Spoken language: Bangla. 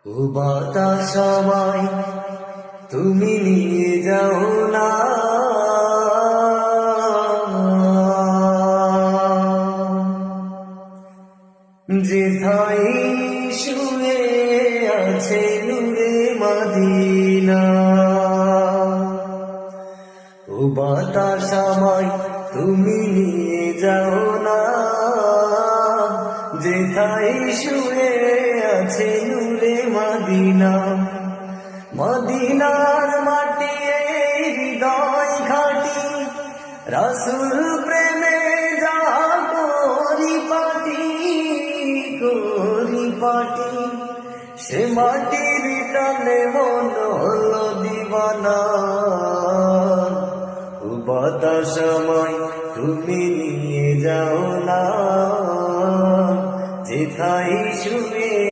ও বাতাস আমায় তুমি নিয়ে যাও না, যেথায় শুয়ে আছে নূরে মদিনা। ও বাতাস আমায় তুমি নিয়ে যাও না, যেথায় শুয়ে আছে নূরে মদিনা। মদিনার মাটি এই হৃদয় ঘাটি, রাসূল প্রেমে যা করি পাটি, সে মাটির টানে মন হলো দিবানা। ও বাতাস আমায় তুমি নিয়ে যাও না, যেথায় শুয়ে